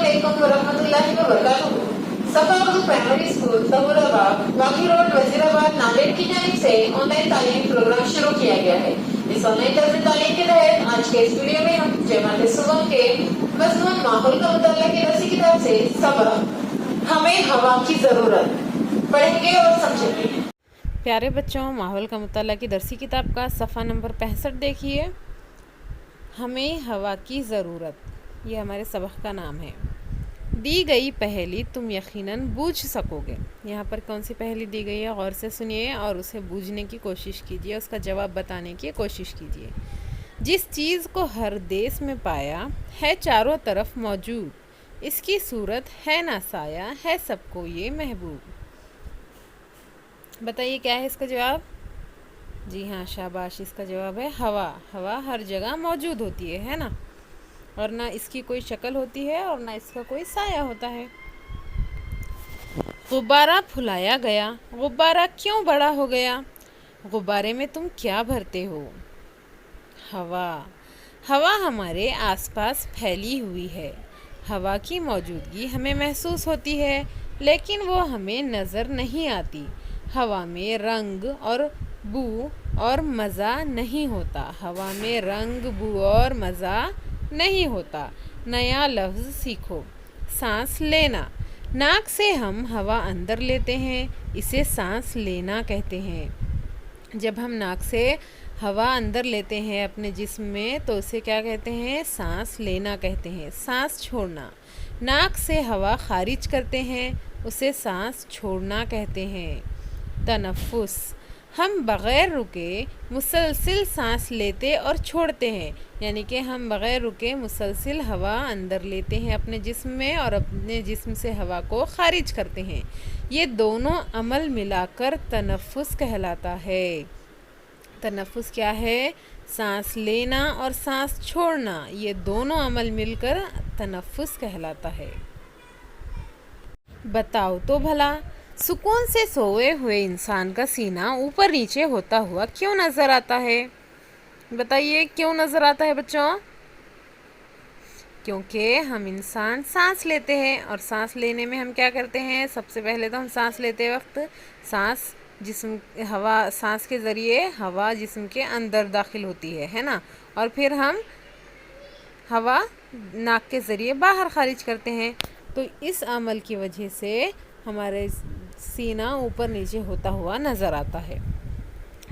Assalamualaikum warahmatullahi wabarakatuh। सफा Urdu primary school तहुराबाद वाकी road Wazirabad Nanded की जानिब से ऑनलाइन तालीम प्रोग्राम शुरू किया गया है। इस ऑनलाइन तर्ज तालीम के तहत आज के इस वीडियो में हम जमात सुबह के मजमून माहौल का मुताला की रसी किताब से सबक हमें हवा की जरूरत पढ़ेंगे और समझेंगे। प्यारे बच्चों, माहौल का मुताला की दरसी किताब का सफ़ा नंबर 65 देखिए। हमें हवा की ज़रूरत, ये हमारे सबक का नाम है। दी गई पहेली तुम यकीनन बूझ सकोगे। यहाँ पर कौन सी पहेली दी गई है, गौर से सुनिए और उसे बूझने की कोशिश कीजिए, उसका जवाब बताने की कोशिश कीजिए। जिस चीज़ को हर देश में पाया है चारों तरफ मौजूद, इसकी सूरत है ना साया, है सबको ये महबूब। बताइए क्या है इसका जवाब? जी हाँ, शाबाश, इसका जवाब है हवा। हवा हर जगह मौजूद होती है ना, और ना इसकी कोई शक्ल होती है और ना इसका कोई साया होता है। गुब्बारा फुलाया गया, गुब्बारा क्यों बड़ा हो गया? गुब्बारे में तुम क्या भरते हो? हवा। हवा हमारे आसपास फैली हुई है। हवा की मौजूदगी हमें महसूस होती है, लेकिन वो हमें नज़र नहीं आती। हवा में रंग और बू और मज़ा नहीं होता। हवा में रंग, बू और मज़ा नहीं होता। नया लफ्ज़ सीखो, सांस लेना। नाक से हम हवा अंदर लेते हैं, इसे सांस लेना कहते हैं। जब हम नाक से हवा अंदर लेते हैं अपने जिस्म में, तो उसे क्या कहते हैं? सांस लेना कहते हैं। सांस छोड़ना। नाक से हवा खारिज करते हैं, उसे सांस छोड़ना कहते हैं। तनफ्फुस। हम बग़ैर रुके मुसलसिल सांस लेते और छोड़ते हैं, यानी कि हम बग़ैर रुके मुसलसिल हवा अंदर लेते हैं अपने जिस्म में और अपने जिस्म से हवा को खारिज करते हैं। ये दोनों अमल मिलाकर तनफ्फुस कहलाता है। तनफ्फुस क्या है? सांस लेना और सांस छोड़ना, ये दोनों अमल मिलकर तनफ्फुस कहलाता है। बताओ तो भला, सुकून से सोए हुए इंसान का सीना ऊपर नीचे होता हुआ क्यों नज़र आता है? बताइए क्यों नज़र आता है बच्चों? क्योंकि हम इंसान सांस लेते हैं, और सांस लेने में हम क्या करते हैं? सबसे पहले तो हम सांस लेते वक्त सांस के ज़रिए हवा जिस्म के अंदर दाखिल होती है ना, और फिर हम हवा नाक के ज़रिए बाहर खारिज करते हैं। तो इस अमल की वजह से हमारे सीना ऊपर नीचे होता हुआ नज़र आता है।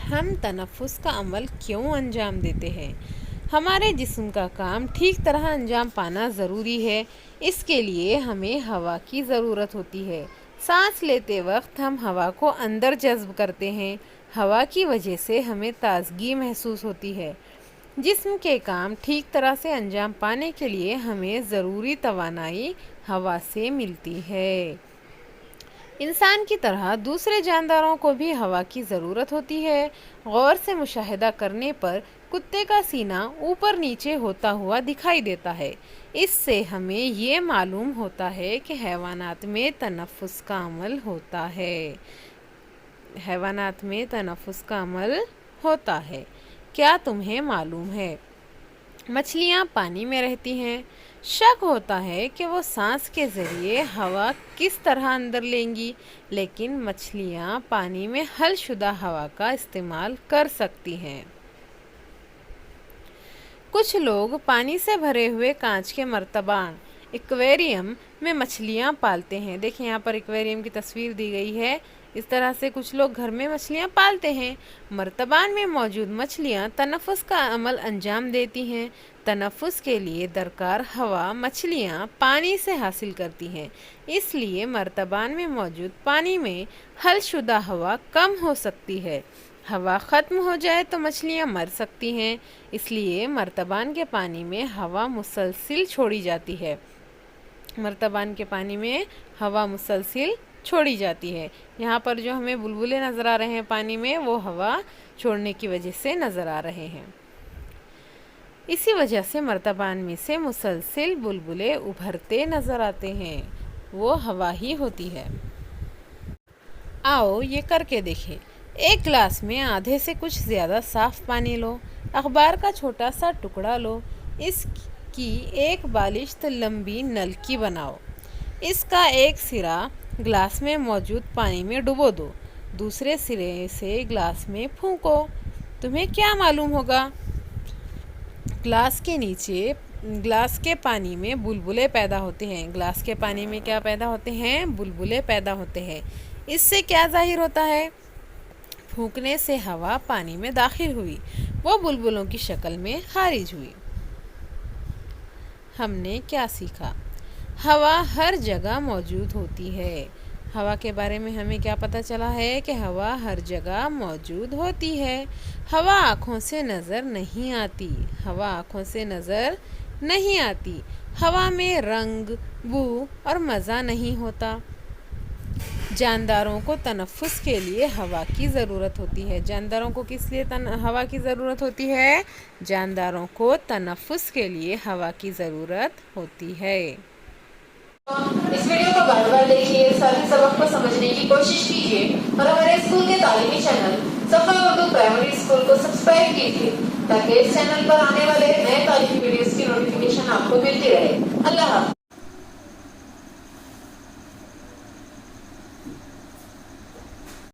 हम तनफ्फुस का अमल क्यों अंजाम देते हैं? हमारे जिस्म का काम ठीक तरह अंजाम पाना ज़रूरी है, इसके लिए हमें हवा की ज़रूरत होती है। सांस लेते वक्त हम हवा को अंदर जज़्ब करते हैं। हवा की वजह से हमें ताज़गी महसूस होती है। जिस्म के काम ठीक तरह से अंजाम पाने के लिए हमें ज़रूरी तवानाई हवा से मिलती है। इंसान की तरह दूसरे जानदारों को भी हवा की ज़रूरत होती है। गौर से मुशाहिदा करने पर कुत्ते का सीना ऊपर नीचे होता हुआ दिखाई देता है। इससे हमें ये मालूम होता है कि हैवानात में तनफ्फुस का अमल होता है। हैवानात में तनफ्फुस का अमल होता है। क्या तुम्हें मालूम है मछलियाँ पानी में रहती हैं? शक होता है कि वो सांस के ज़रिए हवा किस तरह अंदर लेंगी, लेकिन मछलियाँ पानी में हलशुदा हवा का इस्तेमाल कर सकती हैं। कुछ लोग पानी से भरे हुए कांच के मर्तबान एक्वेरियम में मछलियाँ पालते हैं। देखिए यहाँ पर एक्वेरियम की तस्वीर दी गई है। इस तरह से कुछ लोग घर में मछलियाँ पालते हैं। मर्तबान में मौजूद मछलियाँ तनफ्फुस का अमल अंजाम देती हैं। तनफ्फुस के लिए दरकार हवा मछलियाँ पानी से हासिल करती हैं, इसलिए मर्तबान में मौजूद पानी में हलशुदा हवा कम हो सकती है। हवा ख़त्म हो जाए तो मछलियाँ मर सकती हैं, इसलिए मर्तबान के पानी में हवा मुसलसिल छोड़ी जाती है। मर्तबान के पानी में हवा मुसलसिल छोड़ी जाती है। यहाँ पर जो हमें बुलबुले नज़र आ रहे हैं पानी में, वो हवा छोड़ने की वजह से नज़र आ रहे हैं। इसी वजह से मर्तबान में से मुसलसिल बुलबुले उभरते नज़र आते हैं, वो हवा ही होती है। आओ ये करके देखें। एक गिलास में आधे से कुछ ज़्यादा साफ़ पानी लो। अखबार का छोटा सा टुकड़ा लो। की एक बालिश्त लंबी नल की बनाओ। इसका एक सिरा ग्लास में मौजूद पानी में डुबो दो, दूसरे सिरे से ग्लास में फूंको। तुम्हें क्या मालूम होगा? ग्लास के पानी में बुलबुले पैदा होते हैं। ग्लास के पानी में क्या पैदा होते हैं? बुलबुले पैदा होते हैं। इससे क्या जाहिर होता है? फूंकने से हवा पानी में दाखिल हुई, वो बुलबुलों की शक्ल में खारिज हुई। हमने क्या सीखा? हवा हर जगह मौजूद होती है। हवा के बारे में हमें क्या पता चला है कि हवा हर जगह मौजूद होती है। हवा आँखों से नज़र नहीं आती। हवा आँखों से नज़र नहीं आती। हवा में रंग, बू और मज़ा नहीं होता। जानदारों को तनफ़ुस के लिए हवा की ज़रूरत होती है। जानदारों को किस लिए हवा की ज़रूरत होती है? जानदारों को तनफ़ुस के लिए हवा की ज़रूरत होती है। इस वीडियो को बार बार देखिए, साथ ही सबक को समझने की कोशिश कीजिए और हमारे स्कूल के तालीमी चैनल सफा उर्दू प्राइमरी स्कूल को सब्सक्राइब कीजिए ताकि इस चैनल पर आने वाले नए तालीमी वीडियोस की नोटिफिकेशन आपको मिलती रहे। अल्लाह हाफ़िज़।